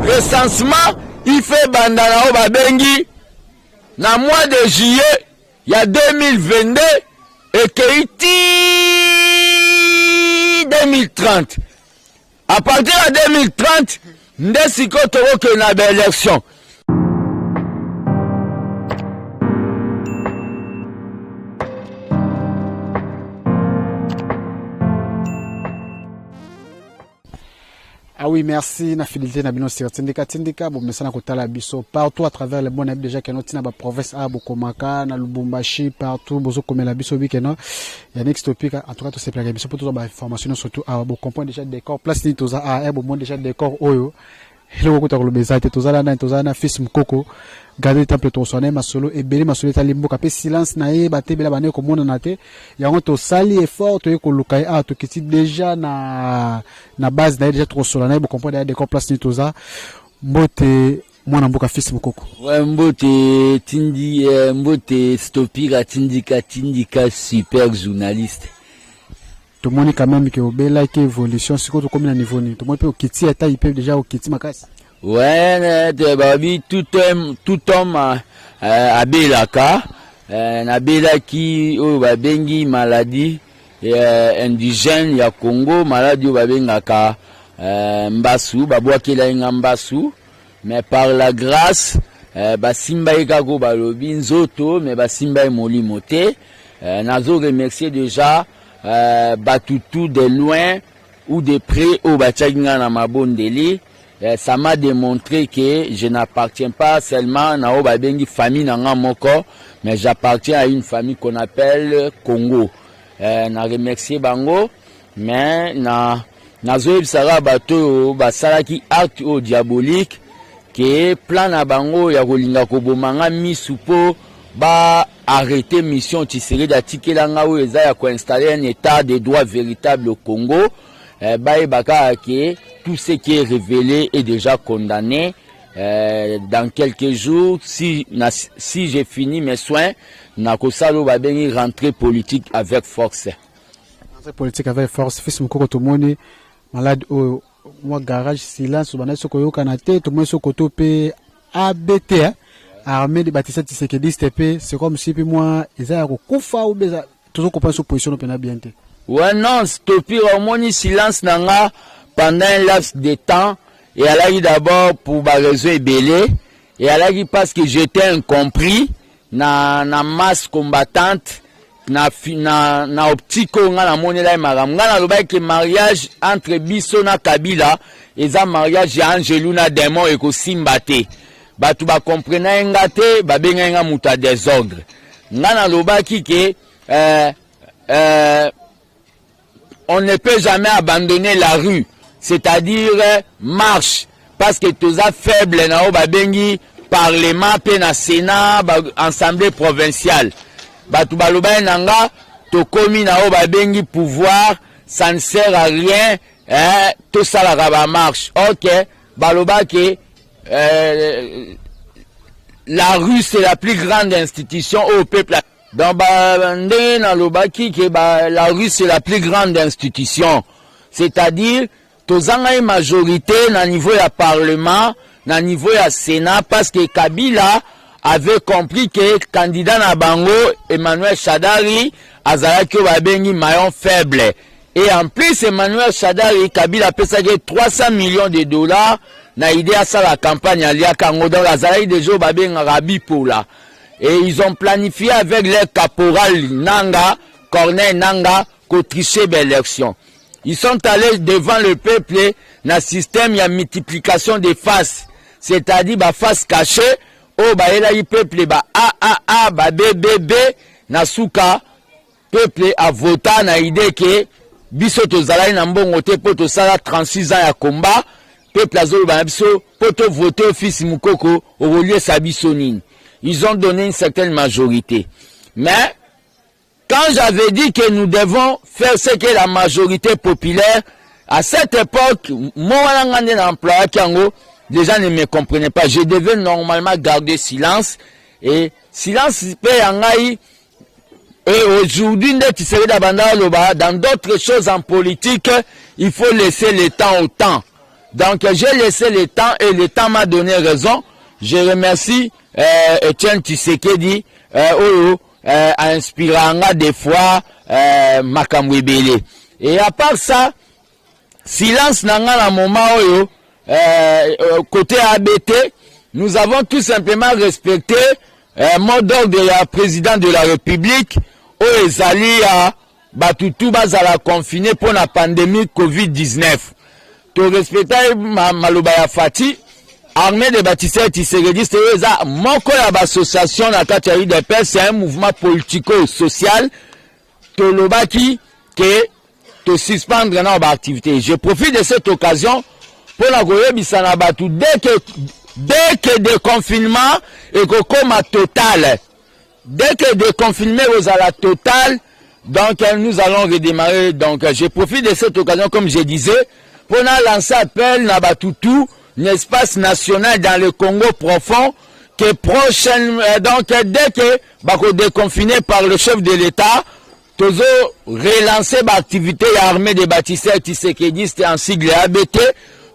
recensement il fait bandana au babengi na mois de juillet il y a 2022 et Keiti 2030. À partir de 2030, ndesiko toko que na élection. Ah oui, merci na fidélité na bino sur Tindika bon messana kotala biso partout à travers le monde déjà que notre na ba province a Bokomaka na Lubumbashi partout bozo komela biso bikeno ya next topic en tout cas tout c'est plaqué biso pour tout ba information surtout à bo comprendre déjà décor place ni toza a bo monde déjà décor oyo hello ko takolo bezate tozala na fils mukoko garder temple to sonner masolo et belé masolo ta limboka pe silence na ye batebela bane ko mona na te yango to sali effort to ko lukai a to kiti déjà na base na déjà trop solo na bo comprendre des place ni toza mbote mwana mboka fils mukoko ouais mbote tindi mbote stopira tindika super journaliste. Tout le monde quand même qui obéla qui évolution c'est quoi comme na niveau ni tout le monde peut kiti ata il peut déjà au kiti makasi. Ouais, babi tout homme a belaka na belaki o babengi maladie indigène ya Congo maladie o babengaka mbasu babwakela nga mbasu mais par la grâce basimba ekako balobi nzoto mais basimba molimo te nazo remercier déjà batutu de loin ou de près o bachanga na mabondeli. Ça m'a démontré que je n'appartiens pas seulement à une famille moko, mais j'appartiens à une famille qu'on appelle Congo. Na remercier bango, mais na zoeb sara bato basalaki acte au diabolique que plan na bango ya kolinga kobomanga misupo ba arrêter mission Tshisekedi atikela nga o eza ya ko installer un état de droit véritable au Congo. Tout ce qui est révélé est déjà condamné. Dans quelques jours, si j'ai fini mes soins, nakosalo va venir rentrer politique avec force. Rentrer politique avec force. Fils mukoko tout le monde malade au moi garage silence bana soko yo kanate tout le monde soko topé ABT armée de Batista Tshisekedi c'est comme si puis moi ils a kufa ou beza toujours comprendre sur position pena bien té. Ouais, non, stopper au moins silence nanga pendant un laps de temps. Et elle a eu d'abord pour ma raison ébélé. Et elle a eu parce que j'étais incompris na masse combattante na optico nga na monela maram. Nga na loba que mariage entre Biso na Kabila et ça mariage Angelou na démon et ko simbate. Ba tu ba comprena ngate ba benga nga muta désordre. Nga na loba ki ke on ne peut jamais abandonner la rue, c'est-à-dire marche, parce que tous as faibles na babengi parlement pe na sénat assemblée provinciale. Batu baloba nanga to komi na babengi pouvoir, ça ne sert à rien, tout ça la marche. OK, baloba que la rue c'est la plus grande institution au peuple. Dans la rue c'est la plus grande institution, c'est-à-dire tozanga une majorité na niveau ya parlement, na niveau ya sénat parce que Kabila avait compris que candidat na bango Emmanuel Shadari azalaki babengi maillon faible et en plus Emmanuel Shadari Kabila pesaki 300 millions de dollars na idée à ça la campagne alia kango dans azalaki déjà babenga rabi pola. Et ils ont planifié avec leur caporal Nanga, Corneille Nanga, qu'au tricher l'élection. Ils sont allés devant le peuple, dans le système, il y a multiplication des faces. C'est-à-dire, bah, face cachée, oh, bah, il y a le peuple, bah, bah, B, na souka, peuple a voté, na idée que, biso to zala na mbongo te, poto sala 36 ans ya combat, peuple a zolo, bah, biso, poto voter au fils mukoko, au relieu sa bisonine. Ils ont donné une certaine majorité. Mais, quand j'avais dit que nous devons faire ce que la majorité populaire, à cette époque, moi, les gens ne me comprenaient pas. Je devais normalement garder silence. Et silence, et aujourd'hui, dans d'autres choses en politique, il faut laisser le temps au temps. Donc j'ai laissé le temps et le temps m'a donné raison. Je remercie Etienne Tshisekedi inspirant des fois Makamwebele. Et à part ça, silence nanga na moment oyo côté ABT, nous avons tout simplement respecté mot d'ordre de la président de la République oyo ezali à batutu bazala confiné pour la pandémie Covid-19. To respecter maloba ya Fati, armée de bâtisseurs tisseredistes eza moko ya association na kati ya UDPS, c'est un mouvement politico-social to lobaki que te suspendre dans l'activité. Je profite de cette occasion pour la goyebisa na batu dès que déconfinement et que comme total, dès que déconfinement aux à la totale, donc nous allons redémarrer. Donc je profite de cette occasion, comme je disais, pour lancer appel à Batutu, un espace national dans le Congo profond, que prochaine, donc dès que bako déconfiné par le chef de l'État, toujours relancer l'activité armée des bâtisseurs tissekedistes en sigle ABT,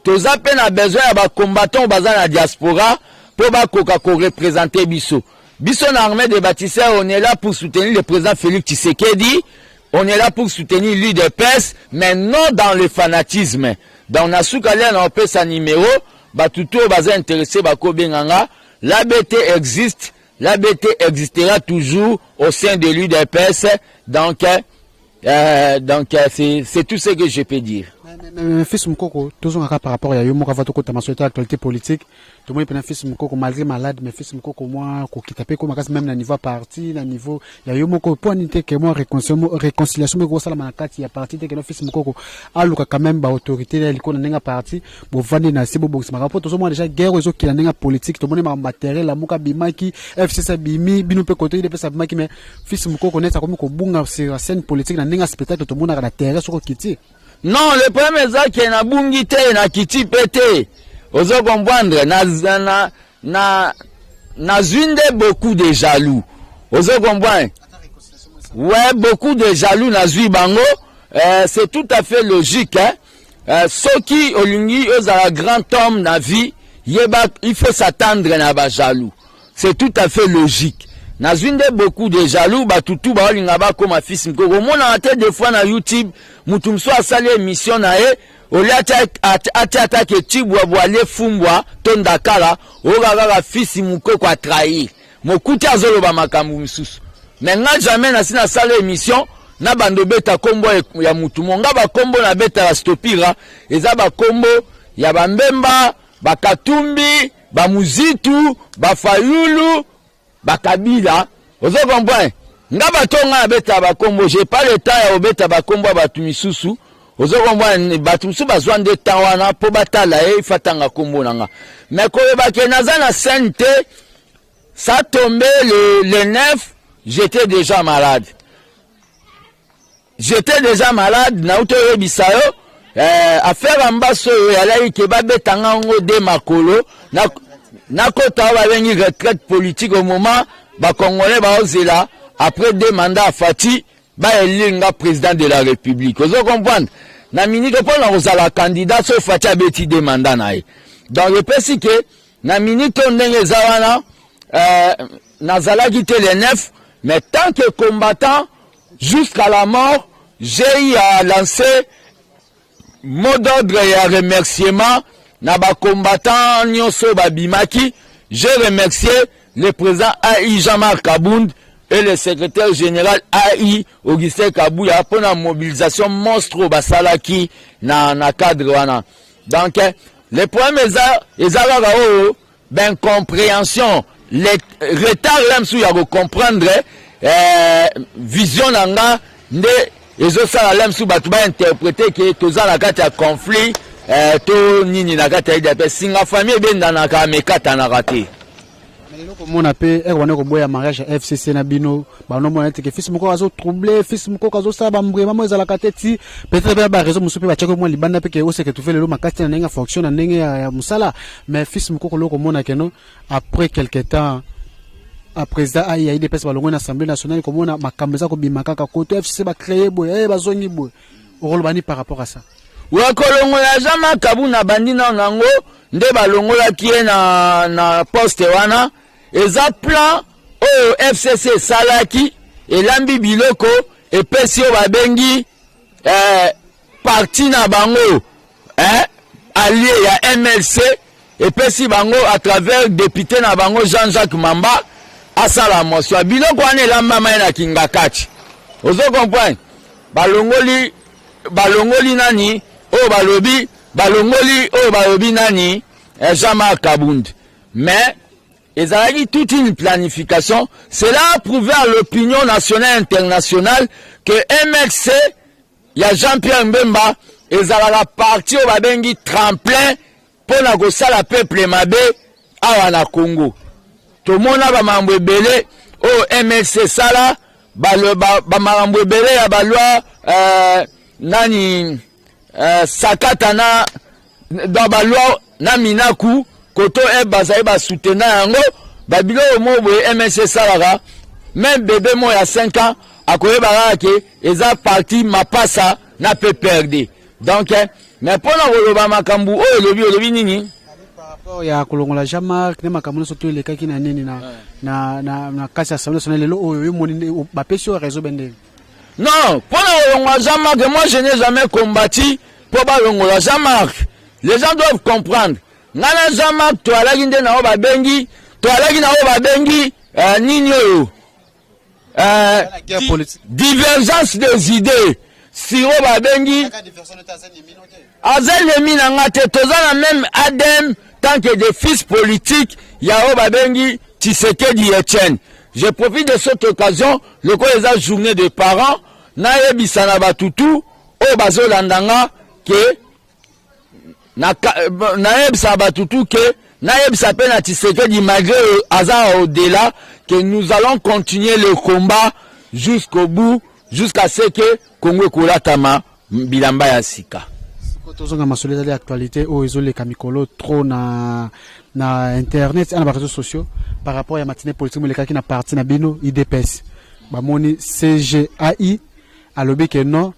tous à peine a besoin de combattants dans la diaspora pour représenter Bisso. Bisso l'armée des bâtisseurs, on est là pour soutenir le président Félix Tshisekedi, on est là pour soutenir l'UDPS, mais non dans le fanatisme. Dans Nasukalé, on peut sa numéro, tout bazin intéressé, Benganga, l'ABT existe, l'ABT existera toujours au sein de l'UDPS, donc c'est tout ce que je peux dire. Mais fils Mukoko, toujours par rapport à Yomo Kavato Kota Massoeta, l'actualité politique, tout le monde est fils Mukoko malgré malade, mais fils Mukoko moi, qui tapait comme même à niveau parti, à niveau, il y a Yomo point n'était que moi réconciliation, mais gros ça la manakati, il y a parti, que le fils Mukoko a l'oka quand même, autorité, il qu'on a parti, bon vendre na sibo box, ma rapport, toujours moi déjà guerre aux autres qui n'a politique, tout le monde est matériel, la Muka Bimaki, FCC Bimi, Binou côté, il est pas Bimaki, mais fils Mukoko n'est pas comme Bunga, c'est la scène politique, n'a spectacle, tout le monde a la terre sur Kiti. Non, le problème est que na bungite na kiti pete. Ozo comprendre na zunde beaucoup de jaloux. Ozo comprendre. Ouais, beaucoup de jaloux na zui bango. C'est tout à fait logique hein. Ceux qui olingi ozala grand homme na vie, il faut s'attendre na ba jaloux. C'est tout à fait logique. Na zunde beaucoup de jaloux batutu ba olinga ba comme fils Mukoko. Mona ate des fois na YouTube mutumso asali émission na e oliata atake tibwa bwale fumbwa tondakala ogagala fils Mukoko a trahi. Mokuti azoloba makambu misusu. Mais nga jamais na sina sala émission na bando beta kombo ya mutu monga ba kombo na beta la stopira eza ba kombo ya bambemba bakatumbi ba muzitu ba fayulu bakabila ozo comprendre nga batonga na beta bakombo j'ai pas le temps ya obeta bakombo batu misusu ozo comprendre batu misusu bazwa nde temps wana po batala ifatanga kombo nanga mais koyeba ke naza na sainte ça tombé le 9 j'étais déjà malade na uto yebisa yo affaire ambaso ya lai ke babetanga ngo de makolo na kota ba bengi retraite politique au moment ba congolais ba ozela après 2 mandats à Fati ba elinga président de la République. Vous comprenez na minute pour la ozala candidat so Fati abeti 2 mandats nae. Donc je pense que na minute ndenge zawana nazala quitté le 9 mais tant que combattant jusqu'à la mort j'ai eu à lancer mot d'ordre et à remerciement na ba combattant nyonso babimaki. J'ai remercié le président AI Jean-Marc Kabound et le secrétaire général AI Augustin Kabouya pour la mobilisation monstre basalaki na cadre wana. Donc le problème ezalaka ben compréhension le retard là sou ya comprendre vision nanga nde ezosala là sou batu ba interpréter que tozala kati ya conflit to nini na kati ya IDP singa famille benda ka mekata na raté. Mais loko mona pe wana ko boya mariage FCC na bino ba no mona teke fils Mukoko azo troubler fils Mukoko azo sa ba mbrema mo ezala kateti peut-être ba raison musupe ba tshako mo libanda pe ke o se ke tu fais le lo makati na nenga fonction na ndenge ya musala mais fils Mukoko loko mona keno après quelque temps a président a IDPS balongo na assemblée nationale ko mona makambo za ko bimaka ka koto FCC ba créer boy ba zongi boy o rolbani par rapport à ça. wakolongola Jean-Marc Kabou na bandi na nango nde balongola kie na poste wana eza plan o FCC salaki elambi biloko epesi o babengi parti na bango allié ya MLC epesi bango à travers député na bango Jean-Jacques Mamba asala motion biloko wana elamba mai na Kingakati ozo comprendre balongoli nani o balobi nani Jean-Marc Kabund mais ils ont dit toute une planification. Cela a prouvé à l'opinion nationale et internationale que MLC, il y a Jean-Pierre Mbemba, ils ont la partie au Babengi tremplin pour la gossa la peuple mabé à la Congo. Tout le monde a mambo belé au MLC sala, mambo belé à balwa nani sakatana dans balwa na minaku. Koto bazaï ba soutenir yango babilo mo boye MSC salaka même bébé mo ya 5 ans akoye baraka eza parti mapasa na pe perdre donc mais pona woloba makambu o lobi nini par rapport ya kolongola Jean-Marc ne makambu surtout le kaki na nini na kasi assemblée nationale lelo oyo moni ba pesio réseau bende non pona kolongola Jean-Marc moi je n'ai jamais combattu pour balongola Jean-Marc les gens doivent comprendre Nana Jean-Marc toalaki nde na oba bengi nini oyo divergence des idées si oba bengi azel yemi na ngate tozana même adem tant que des fils politiques ya oba bengi Tshisekedi Etienne. Je profite de cette occasion le ko les journée des parents na yebisa na batutu o bazolandanga ke Naeb Sabatutu que Naeb s'appelle à Tshisekedi malgré hasard au-delà que nous allons continuer le combat jusqu'au bout jusqu'à ce que Congo Kulatama bilamba ya sika. Tozonga masoleza l'actualité au izole kamikolo trop na internet et na réseaux sociaux par rapport à matinée politique moleka qui na parti na bino IDPS. Ba moni CGAI alobi que non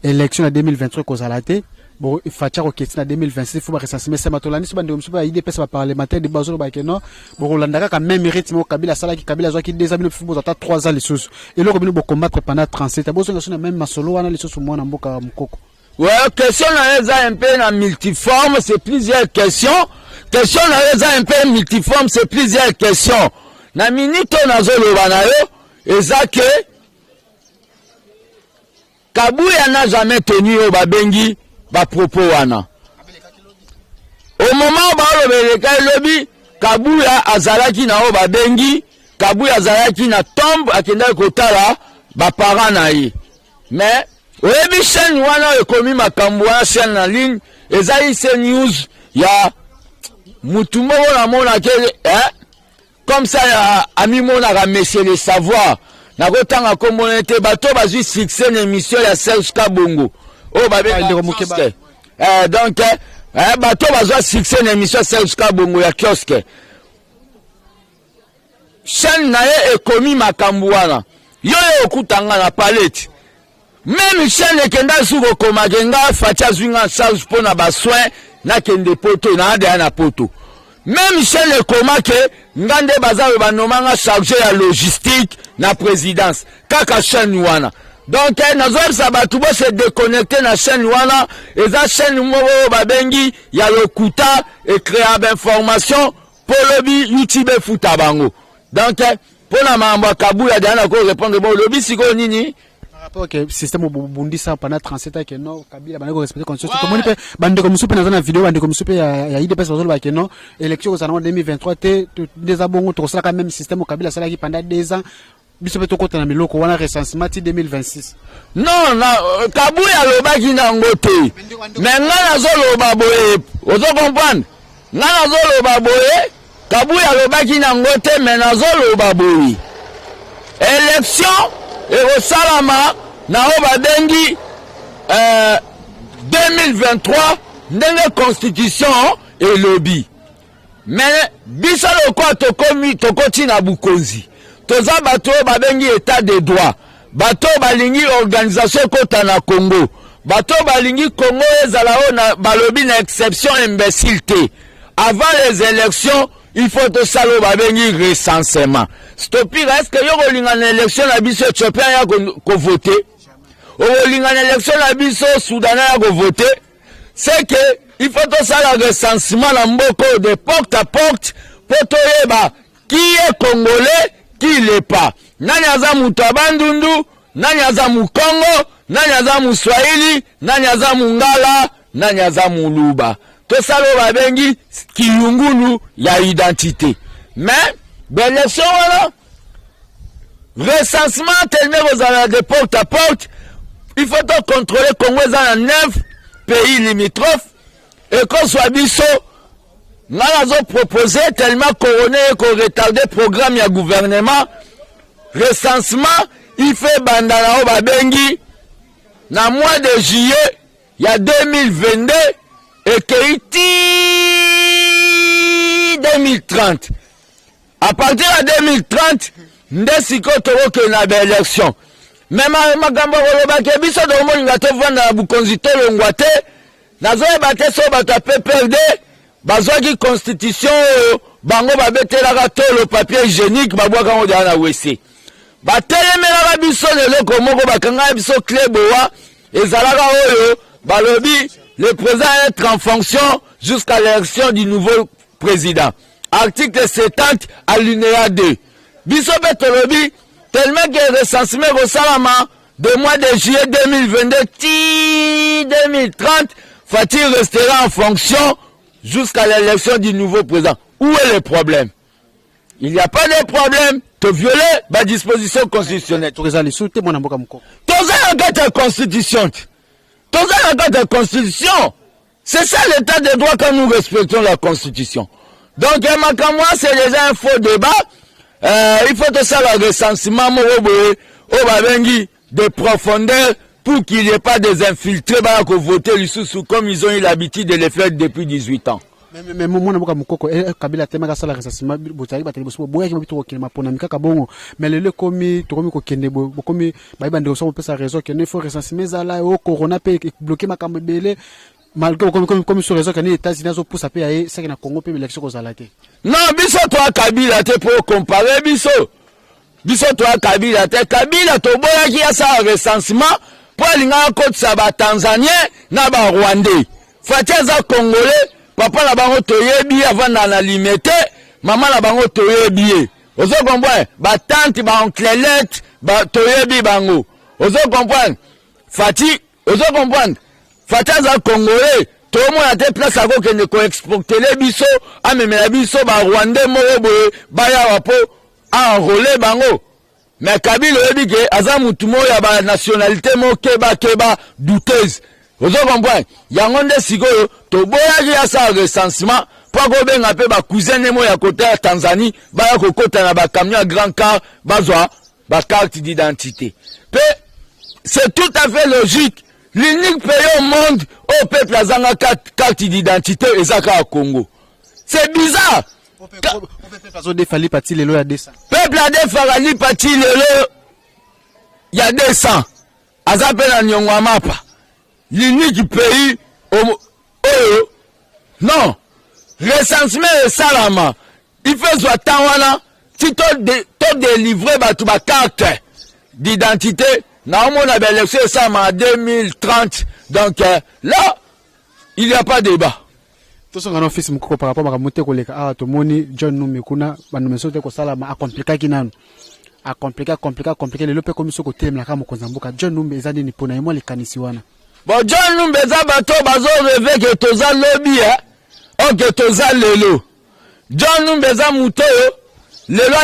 élection en 2023 kozalate. Bon, il faut que en 2026, il faut que ça se mette à matolani, si on a idée pour parlementaire de Bazolo Bakeno, bon, Landaka quand même rythme au Kabila Salaki, Kabila Zoaki, des amis de football, à 3 ans les choses. Et là, on va combattre pendant 37. Bon, on a même Masolo, on a les choses au moins en Boka Mukoko. Ouais, question n'a un peu en multiforme, c'est plusieurs questions. Question n'a un peu multiforme, c'est plusieurs questions. Na minute na zolo banayo, ezake Kabouya n'a jamais tenu au Babengi. Ba propos wana au moment ba lobeleka lobi Kabouya azalaki na o babengi Kabouya azalaki na tombe akenda kotala ba parents na ye mais oyebi chaîne wana ekomi makambo wana chaîne na ligne ezali c'est news ya mutu moko na mona ke comme ça ya ami mona ka monsieur le savoir na kotanga komonete bato bazui succès na émission ya Serge Kabongo. Oh, donc, bateau va succès une émission Serge Kabongo ya kiosque. Chaîne nae est commis makambouana. Yo okutanga na palette. Même chaîne kenda suko komagenga fatia zwinga charge pour na ba soin na kende poto na ade na poto. Même chaîne koma ke ngande bazalo banomanga chargé ya logistique na présidence. Kaka chaîne wana. Donc, nous sabatu bo se déconnecter na chaîne wana, et za chaîne moko babengi ya lokuta et créer d'information pour lobby YouTube futabango. Donc, pour la mambo Kabouya dana ko répondre bon lobby siko nini par rapport au système au Burundi ça pendant 37 ans que non Kabila banako respecter constitution. Comment peut bande comme soupe dans la vidéo bande comme soupe ya IDPS bazolo ba que non élection aux années 2023 des abongo to ça quand même système au Kabila ça qui pendant 2 ans. Biso beto kota na miloko wana recensement 2026. Non, Kabouya lobaki na ngote. Mais ngana zo loba boye. Ozo comprendre? Ngana zo loba boye. Kabouya lobaki na ngote mais na zo loba boye. Élection et au salama na oba dengi 2023 ndenge constitution et lobby. Mais biso lokwa tokoti na bukonzi. Toza bato babengi état de droit bato balingi organisation kota na Congo bato balingi Congo ezala na balobi na exception imbécile te. Avant les élections, il faut que ça le babengi recensement. Stopir, est-ce que yo linga na élection na biso Éthiopien ya ko voter? O linga na élection na biso Soudanais ya ko voter? C'est que il faut que ça le recensement na mboko de porte à porte pour toyeba qui est congolais, qui l'est pas. Nani aza mutu abandundu, nani aza mu Congo, nani aza mu Swahili, nani aza mu Ngala, nani aza mu Luba. Tout ça le babengi kiyungulu ya identité. Mais l'élection là, recensement tellement vous allez de porte à porte, il faut contrôler Congo dans 9 pays limitrophes et qu'on soit biso. Nous avons proposé tellement couronné et qu'on retardé programme ya gouvernement. Recensement, il fait bandana au babengi. Dans le mois de juillet, il y a 2022 et qu'il 2030. À partir de 2030, nous avons que na élection. Même ma gambo rolobake biso do mo ngato vanda na bukonzito longwate. Nazo ebate so bata PPRD. Bazwaki constitution bango babetelaka to le papier hygiénique babwaka ngo na WC. Batelemela biso leloko moko bakanga biso kleboa ezalaka oyo balobi le président être en fonction jusqu'à l'élection du nouveau président. Article 70 alinéa 2. Biso betolobi tellement que recensement au salama de mois de juillet 2022 2030 faut-il rester en fonction jusqu'à l'élection du nouveau président. Où est le problème? Il n'y a pas de problème. Tu violer la disposition constitutionnelle. Tu as la constitution. Tu as la constitution. C'est ça l'état de droit quand nous respectons la constitution. Donc, moi, c'est déjà un faux débat. Il faut que ça le recensement de profondeur pour qu'il n'y ait pas des infiltrés pour voter comme ils ont eu l'habitude de le faire depuis 18 ans. Mais moi na mukoko kabila tema sala recensement botali bateli boso boya ki bitoko kelema pona mikaka bongo mais le komi to komi ko kende bo komi ba bande so pesa raison que ne faut recensement zala o corona pe bloquer makambo belé malgré comme sur raison que les États-Unis zo poussa pe ay ça que na Congo pe élection ko zala te. Non biso to kabila te pour comparer biso to kabila te kabila to boya ki asa recensement pour linga ko tsaba Tanzanien na ba Rwandais fatiaza Congolais. Papa la bango toyebi avant na limité, maman la bango toyebi. Ozo comprendre, ba tante ba onklelette, ba toyebi bango. Ozo comprendre. Fati, ozo comprendre. Fati za Congolais, tout le monde a des places à go que ne ko exporter les biso, a même la biso ba Rwandais morobo, ba ya wapo enrôler bango. Mais Kabila yebi ke azamutu mo ya ba nationalité mo keba douteuse. Vous comprenez? Yangonde sikoyo to boyaki ya sa recensement pour ko benga pe ba cousin mo ya côté ya Tanzanie ba ya kokota na ba camion grand car bazwa ba carte d'identité. C'est tout à fait logique. L'unique pays au monde au peuple azanga carte d'identité ezaka au Congo. C'est bizarre. Peuple a défali pati lelo ya 200. Azape na nyongwa mapa. L'unique pays non recensement et salama il faut soit tawana si to délivrer ba carte d'identité na on a élection ça en 2030 donc là il n'y a pas débat. Tout ce qu'on a fait par rapport à monter koleka ah to moni John Numbi kuna banumeso te ko salama a compliquer kinanu a compliquer le lope comme ce côté la kama konzambuka John Numbi ezani ni pona moi les kanisiwana. Bon, John Numbeza bato bazo rêver que toza lobby hein. Que toza lelo. John Numbeza muto lelo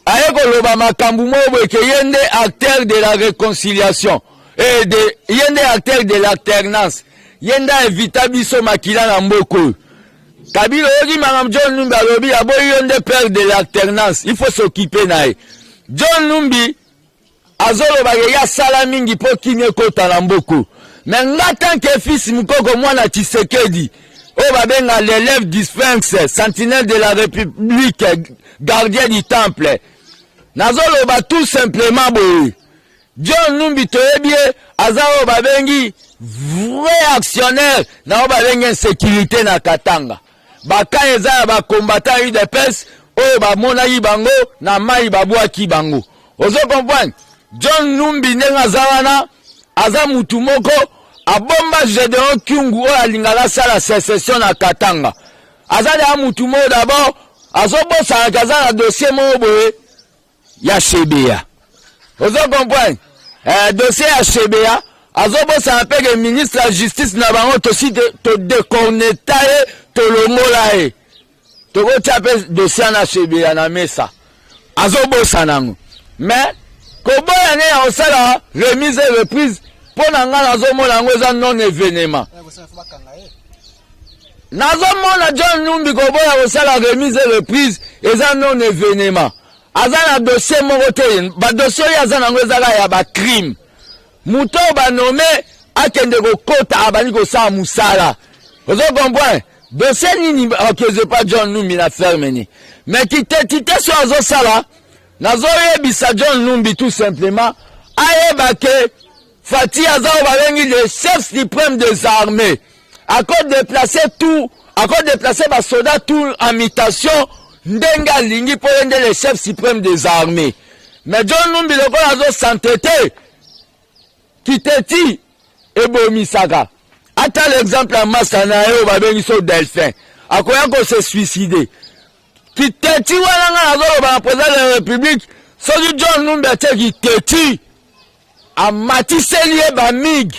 ayeko loba makambu mo que yende acteur de la réconciliation et de yende acteur de l'alternance. Yenda evita biso makila na mboko. Kabila yogi mangam John Numbi lobby abo yende père de l'alternance. Il faut s'occuper nae. John Numbi azolo bagaya sala mingi po kimye kota na mboko. Mais nga tant que fils mukoko mwana Tshisekedi o babenga l'élève dispense sentinelle de la République gardien du temple. Nazolo ba tout simplement boy. John Numbi toyebi azao babengi vrai actionnaire na babengi insécurité na Katanga. Baka eza ba combattant UDPS oyo bamona bango na mai babwaki bango. Ozo comprendre? John Numbi ndenga azawana aza mutu moko abomba Gedeon Kyungu oyo alingala sala sécession na Katanga. Azali a mutu moko d'abord azobosa kaza na dossier moko boye ya Shebea. Ozo comprendre? Dossier ya Shebea azobosa un peu le ministre de la justice na bango tosi to déconnecta to longola e. To go taper dossier na Shebea na mesa. Azobosa nango. Mais koboya ne ya osala remise et reprise pour nga nazomona ngo eza non événement. Nazomona John Numbi koboya osala remise et reprise eza non événement. Aza na dossier moko te ba dossier aza nango ezaka ya ba crime. Muto ba nommé akende ko kota abani ko sa musala. Vous comprenez? Dossier nini que c'est pas John Numbi na ferme ni. Mais qui te so azo sala nazo yebisa John Numbi tout simplement ayeba ke Fati Azao babengi le chef suprême des armées. À cause de déplacer tout, à cause de déplacer ba soldats tout en mutation, ndenga lingi pour aider le chef suprême des armées. Mais John Numbi le ko azo s'entêter kiteti ebomisaka. Ata l'exemple en Masana yo babengi so Delphin. Akoya ko se suicider. Kiteti wana nga azo ba président de la République, so John Numbi ate kiteti a matiseli ba mig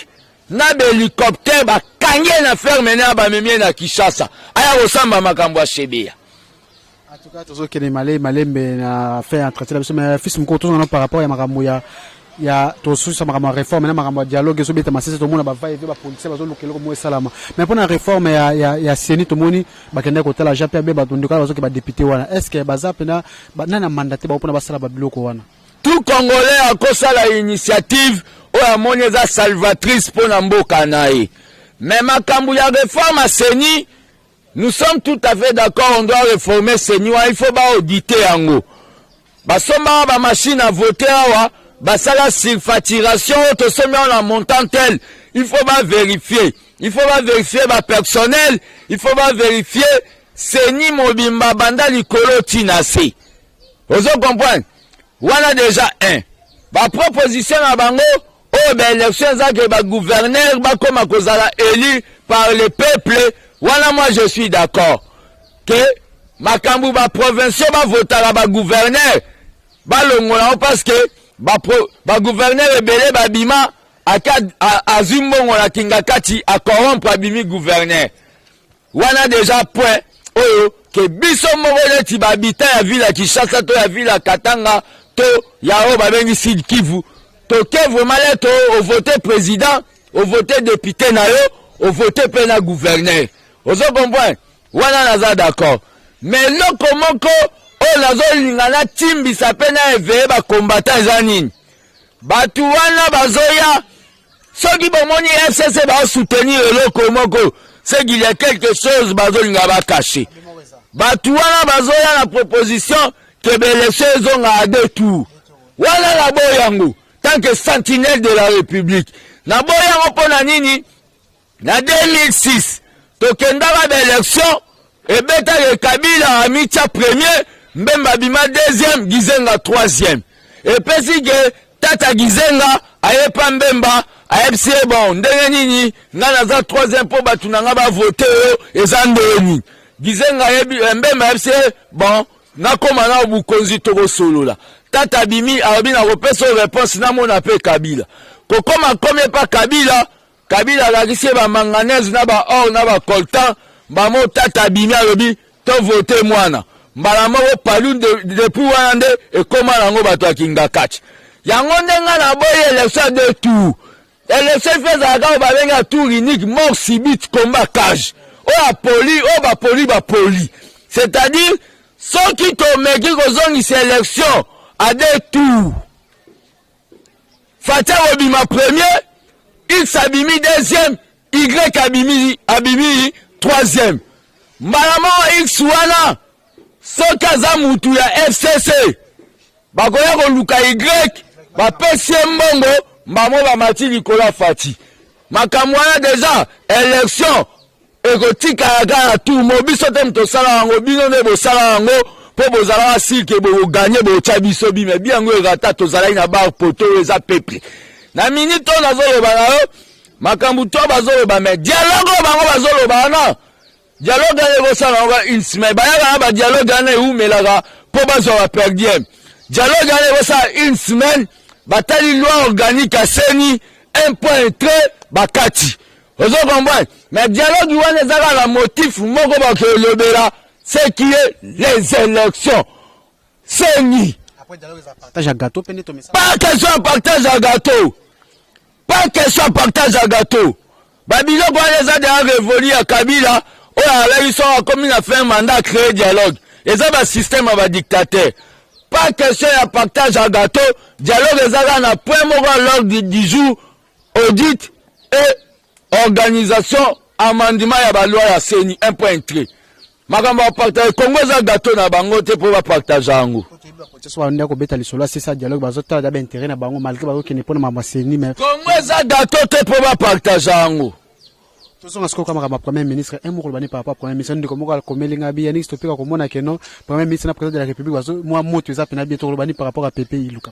na be hélicoptère ba kangé na ferme na ba memie na Kinshasa aya osamba makambo ya Shebea. En tout cas tozo kene malembe na fait entretien mais fils mkoto na par rapport ya makambo ya to susa makambo réforme na makambo dialogue so beta masese to mona ba va ba police ba zo lokelo ko mo salama mais pour la réforme ya Seni to moni ba kende ko tala jape be ba tondika ba zo ke ba député wana est-ce que ba zapena ba nana mandaté ba pona ba sala ba biloko wana. Tout Congolais a causé la initiative ou a monnaie salvatrice pour n'amboka nae. Mais ma kambuya réforme à Seni, nous sommes tout à fait d'accord, on doit réformer Seni, il faut pas auditer yango. Basoma ba machine à voter awa, basala surfacturation, to sommet en montant tel, il faut pas vérifier. Il faut pas vérifier ba personnel, il faut pas vérifier Seni mobimba banda likolo tinase. Vous comprenez? Wana déjà un. Ba proposition à bango, oh ben élection za que ba gouverneur ba comme kozala élu par le peuple. Wana moi je suis d'accord que makambu ba provincial ba votera ba gouverneur ba longola parce que ba gouverneur ebele ba bima azumbongo la kingakati a corrompre abimi gouverneur. Wana déjà point oh que biso mongole ti ba habitant ya ville ya Kinshasa to ya ville ya Katanga to yao babengi Sud Kivu to ke vraiment to au voter président au voter député na yo au voter pena gouverneur ozo comprendre wana naza d'accord mais loko moko o nazo lingana timbi sa pena eve ba combattant zanini batu wana bazoya soki bomoni FCC ba soutenir loko moko c'est qu'il y a quelque chose bazo linga ba cacher batu wana bazoya na proposition que l'élection a deux tours. Voilà la boyango, tant que sentinelle de la République. Na boyango pona nini, na 2006, tokenda ba élection, et beta le Kabila a mis premier, Mbemba Bima deuxième, Gizenga troisième. Et pesi que Tata Gizenga, aye pa Mbemba, aye psi bon, ndenge nini, nga za troisième po batu nanga ba voter et zandeni. Gizenga Mbemba psi bon, na koma na bukonzi toko solo la tata bimi abina repeso réponse na mona pe Kabila ko koma comme pas Kabila la kisi ba manganèse na ba or na ba coltan ba mo tata bimi alobi to voter mwana mbala mo palu depuis wana nde e koma nango bato akinga kati yango ndenga na boye élection de tout élection fait za ba benga tour unique mort subite combat cage ba poli c'est-à-dire ceux qui t'ont meki kozongi sélection à deux tours. Fatia Obima premier, X abimi deuxième, Y abimi troisième. Malama X wana, ceux kaza mutu ya FCC, bakoya ko luka Y, bapesi mbongo mbamo bamati likola fati makambo wana deja élection ekotika ya tout mobiso te mtosala yango bino nde bosala yango po bozala asike boganye bocha biso bime biango erata tozala na bar poto eza peuple na minute on azoloba na yo makambo to bazoloba mais dialogue bango bazoloba na dialogue ya bosala yango une semaine bayaka na ba dialogue na eumelaka po bazwa perdiem dialogue ya bosala une semaine batali loi organique aseni 1.3 bakati ozo comprendre mais dialogue wana ezaka na motif moko bakolobela ce qui est les élections seni après dialogue ça partage à gâteau peine to message pas question de partage à gâteau pas question de partage à gâteau babilo kwa eza de révolu ya Kabila oya la ils comme il a fait un mandat créer dialogue et ça ba système ba dictateur pas question de partage à gâteau dialogue ezaka na point moko l'ordre du jour audit et organisation amendement ya ba loi ya CENI 1.3 makambo partage Congo za gâteau na bango te pour ba partage yango soit on a ko beta lisolo c'est ça dialogue bazota da intérêt na bango malgré ba ko ne pona mama CENI mais Congo za gâteau te pour ba partage yango tous on asko kama premier ministre un moko bani par rapport premier ministre ndiko moko komelinga bi yanix topeka ko mona keno premier ministre na président de la république bazo moi moto za pena bi to bani par rapport à PPI Luka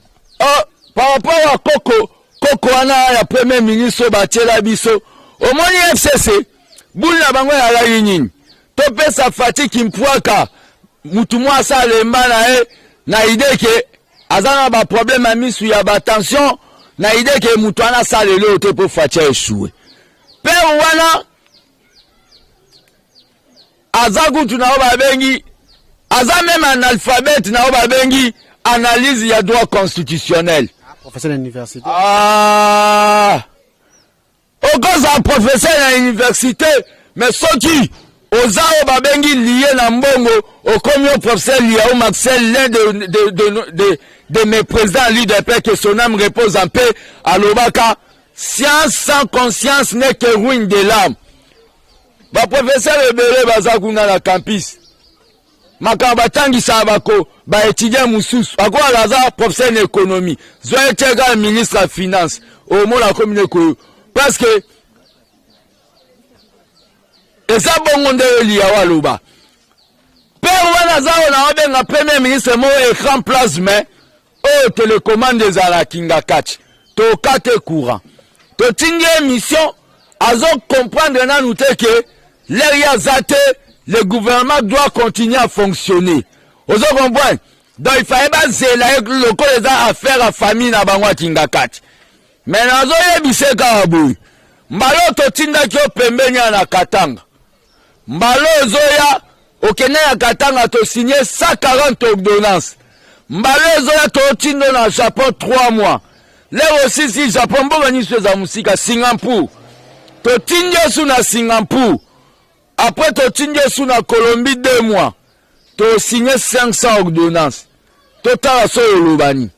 par rapport à Koko wana ya premier ministre batela biso omoni FCC buli na bango ya la nini to pesa fatigue mpwaka mutu mwa sa lemba na idée ke azana ba problème a misu ya ba tension na idée ke mutu ana sa lelo te pour fatia échouer père wana azagu tunao ba bengi aza même analphabète na ba bengi analyse ya droit constitutionnel professeur à l'université au cause un professeur à l'université mais ceux qui Ozao babengi lié na mbongo au comme professeur Liao Maxel l'un de mes présidents l'UDP que son âme repose en paix à l'Obaka. Science sans conscience n'est que ruine de l'âme. Ba professeur Ebele bazakuna na campus. Makabatangi sabako ba étudiant mususu. Ako alaza professeur d'économie. Zoé Tchega ministre de finance. Au mot la commune parce que et ça bon on de liya waluba père wana zao na obenga premier ministre mo écran plasma o télécommande des ala kinga catch to kate courant to tinge mission azo comprendre na nous que l'air zate le gouvernement doit continuer à fonctionner ozo comprendre donc il fallait pas zela le ko les affaires à famille na bangwa kinga catch mais nazo yebise ka abu mbalo to tinda kyo pembeni na Katanga mbalo zoya okene ya Katanga to signé 140 ordonnances mbalo zoya to tindo na Japon 3 mois leo aussi si Japon bo bani za musika Singapour to tinje su na Singapour après to tinje su na Colombie 2 mois to signé 500 ordonnances total so lobani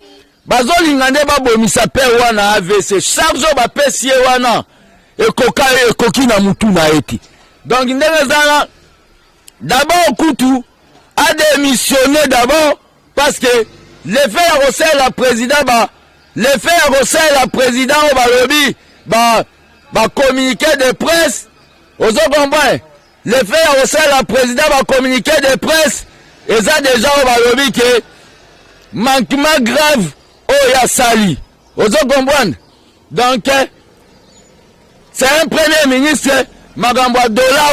bazo lingande ba bomisa pe wana AVC charge ba pesie wana ekoki na mutu na eti. Donc, d'abord, Koutou a démissionné d'abord parce que l'effet à Rossel, la président, l'effet à Rossel, la président, au lobby, communiqué de presse, aux autres comprennent. L'effet à Rossel, la président, communiqué de presse, et ça déjà, au lobby, que manquement grave, oh, ya sali. Aux autres comprennent. Donc, c'est un premier ministre, Magamba Dola,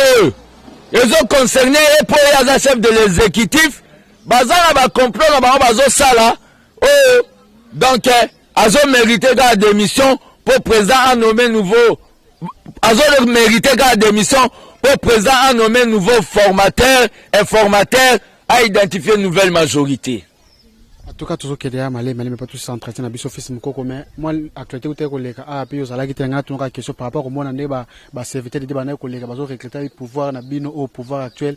ils ont concerné et pour les chefs de l'exécutif, Bazana va comprendre, Bazo Sala, donc, ils ont mérité la démission pour président à nommer nouveau, ils ont mérité la démission pour président à nommer nouveau formateur, informateur, à identifier une nouvelle majorité. En tout cas, tout ce qui est derrière Malé, mais pas tout ça entretien à Bisso Fils Mukoko, mais moi, actualité où t'es collègue, puis aux alliés qui t'ont une question par rapport au monde en débat, serviteur de débat, collègue, bazo recruter le pouvoir, na bino au pouvoir actuel,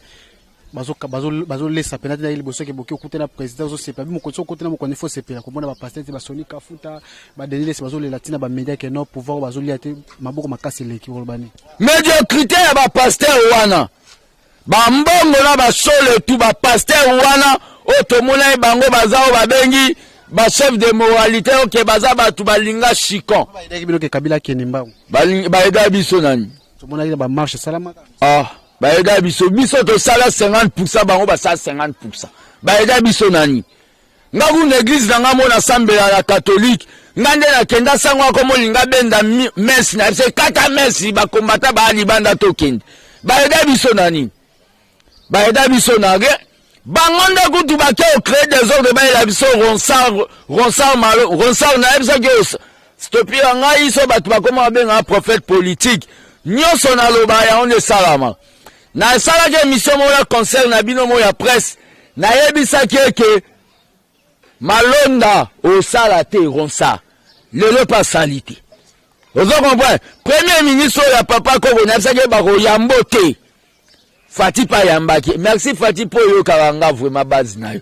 bazo laisse sa pénalité d'ailleurs, bosso qui est beaucoup au côté de la présidence, c'est pas mon côté de mon connaît faut c'est pire, comme on a pasteur, c'est Sony Kafuta, Denis, c'est bazo les latines, médias qui n'ont pouvoir, bazo liaté, maboko makasi les qui vont bani. Médiocrité à pasteur wana, mbongo na sole tout pasteur wana. Otomona bango bazao babengi ba chef de moralité oke baza batu balinga chikon baeda biso nani baeda biso to sala 50% bango basala 50% baeda biso nani nga ku l'église nanga mona sambela la catholique ngande na kenda sango akomolinga benda messe na se kata messe bakombata ba libanda to kende baeda biso nani baeda biso nage bangonde kutu bake au créer des ordres baela biso ronsar na ebisa ke stopi nga iso batu bakoma benga prophète politique nyonso na loba ya on salama na sala ke mission mo la concert na bino mo ya presse na yebisa ke malonda au salate ronsar lelo pas salite ozo comprendre premier ministre ya papa ko na ebisa ke bako yambote Fati pa yambaki. Merci Fati po yo karanga vraiment base na yo.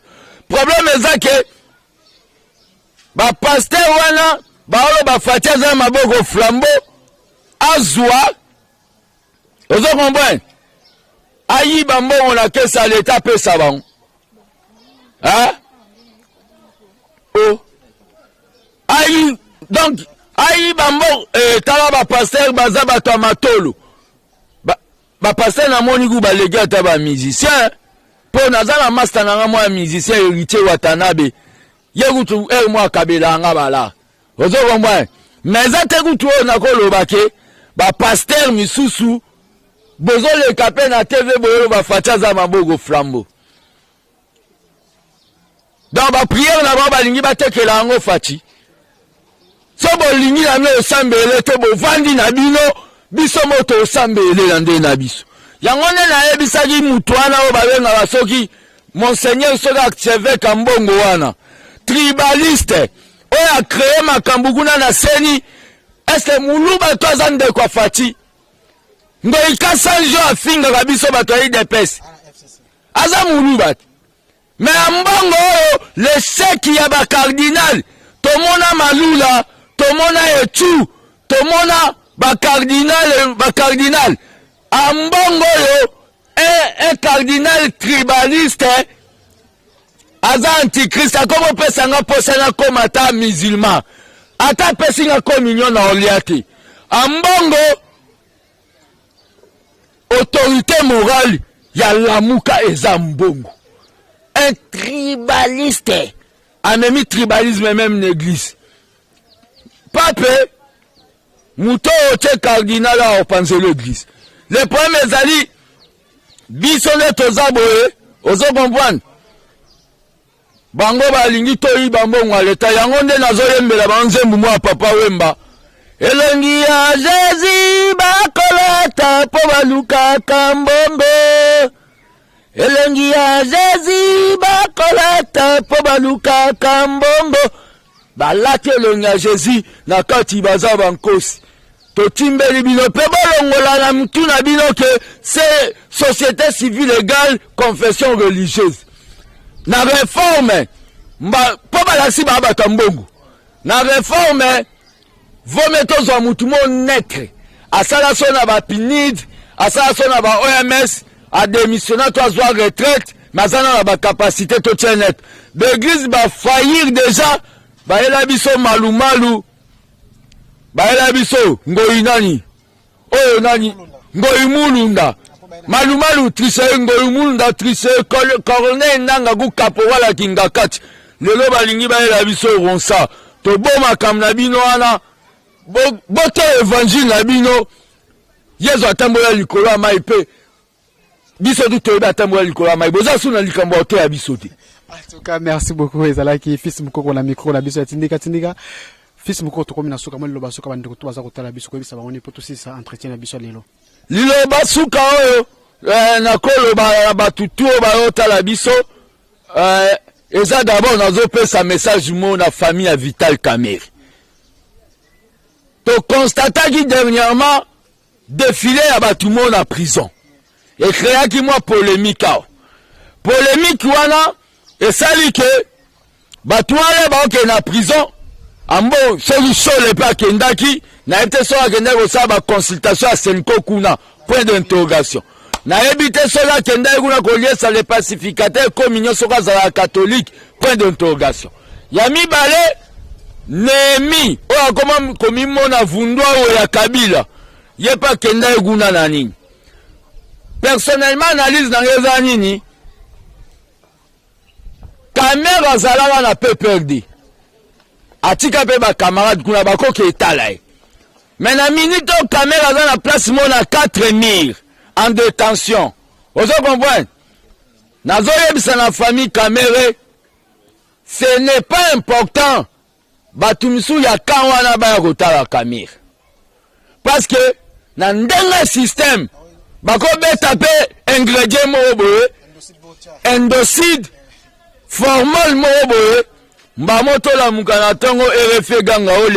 Problème ezake ba pasteur wana ba olo ba Fati za maboko flambeau azwa. Ozo comprendre? Ayi bambo on a que ça l'état pe savon. Hein? Oh. Ayi donc ayi bambo tala ba pasteur baza ba tomatolo. Ba passer na moni ku ba legi ata ba musicien po nazala master na moi musicien héritier Watanabe yegutu moi kabela nga bala ozo bomba mais ate kutu na ko lobake ba pasteur misusu bozo le kapé na TV boyo ba fatia za mabogo flambeau dans ba prière na ba lingi ba tekela ngo fati so bo lingi na no sambele te bo vandi na bino biso moto sambele na nde na biso yango ne na ebisaki mutwana o babenga basoki monseigneur soka archevêque mbongo wana tribaliste o a créé makambu kuna na seni est muluba toza nde kwa fati ndo ikasanjo afinga kabiso bato yi depes aza muluba mais mbongo le chèque ya ba cardinal tomona malula tomona etu tomona ba cardinal ambongo yo un cardinal tribaliste aza antichrist akomo pesa nga posana koma ata musulman ata pesi nga communion na oliate ambongo autorité morale ya lamuka eza mbongo un tribaliste amemi tribalisme même l'église pape Mouto oche cardinal a opanze l'église. Le problème ezali bisone tozaboye ozo comprendre. Bango balingi toyi bambongo leta yango nde nazoyembela banzembu mwa papa wemba. Elongi ya Jésus bakolata po baluka kambombo. Elongi ya Jésus bakolata po baluka kambombo. Balaki elongi ya Jésus na kati baza bankosi. Totimbeli bino pe bolongola na mtu na bino ke c'est société civile égale confession religieuse. Na réforme mba po balasi ba batambongo. Na réforme vometo zo mutu mo netre. Asala sona ba PNID, asala sona ba OMS a démissionné to azwa retraite, mazana na ba capacité to tienet. L'église ba faillir déjà, ba ela biso malumalu. Baela biso ngoi nani oyo nani ngoi mulunda malumalu trise ngoi mulunda trise corne nanga ku kapo wala kinga kati lelo balingi baela biso ronsa to boma kam na bino wana boto évangile na bino yezo atambola likolo ya mai pe biso tu toyeba atambola likolo ya mai boza suna likambo ote ya biso te. En tout cas merci beaucoup ezalaki fils mukoko na micro na biso ya tindika fils moko to komina suka molo basuka bandeko to baza kotala biso ko bisa bangoni poto sisa entretien na biso lelo lilo basuka oyo na kolo ba batutu ba otala biso eza d'abord nazo pesa message mo na famille ya Vital Kamerhe to constata ki dernièrement défilé ya batu mo na prison et créa ki moi polémique wana esali ke batu wale ba oke na prison ambo solution le pa kendaki na ete so akenda ko sa ba consultation à Senko kuna point d'interrogation na ebite so la kenda kuna ko liesa les pacificateurs communion so ka za catholique point d'interrogation ya mibale Nemi oyo akoma komimona vundwa oyo ya Kabila ye pa kenda eguna na nini. Personnellement analyse na ngeza nini Kamera azalaka na PPRD atika pe ba camarade kuna bakoki etala ye. Mais na minute o Kamera aza na place mona 4 murs en détention. Vous comprenez? Nazoyebisa na famille Kamera, ce n'est pas important batumisu ya kawana ba kotala Kamera. Parce que na ndenga système bako beta pe ingrédient mo boye endocide formol mo boye mbamoto la mukana tongo RFE ganga o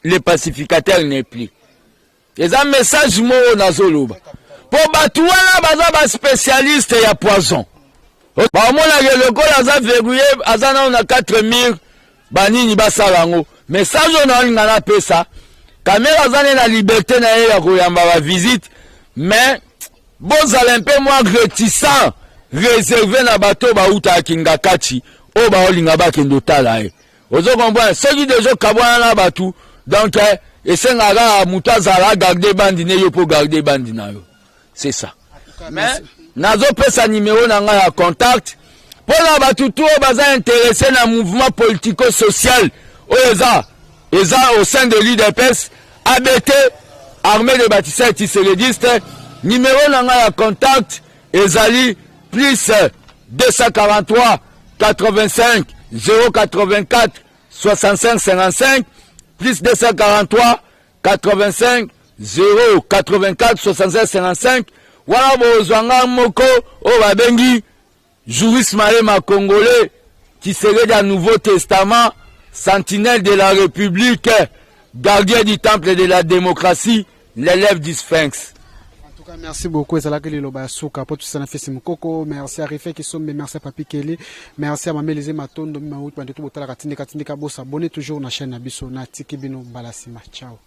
les pacificateurs n'est plus. Les un message mo nazoloba. Pour batu wana baza ba spécialiste ya poison. Ba mona ke lokola aza verrouillé azana na 4 murs banini basalango. Message on ngana pesa. Kamera zane na liberté na ye ya koyamba ba visite mais bon alempe moi réticent réservé na bato ba uta kingakati o ba olinga ba kendo tala e. Ozo comprendre ce qui déjà kabwana na batu donc esengaka mutazala garder bandi ne yo pour garder bandi na yo. C'est ça. Mais nazo pesa numéro na nga ya contact pour na batu tout baza intéressé na mouvement politico-social eza au sein de l'UDPS ABT armée de bâtisseurs tisseredistes numéro na nga ya contact ezali plus 243 85 084 65 55 plus 243 85 084 65 55 wana bozwanga moko o babengi juriste Malema congolais qui serait dans Nouveau Testament, sentinelle de la République, gardien du temple de la démocratie, l'élève du Sphinx. En tout cas, merci beaucoup. Merci à Rife qui sont, merci à Papi Kelly, merci à Mamé Lizé Matondo, abonnez toujours na chaîne Abisso, na Tiki Bino Balasima. Ciao.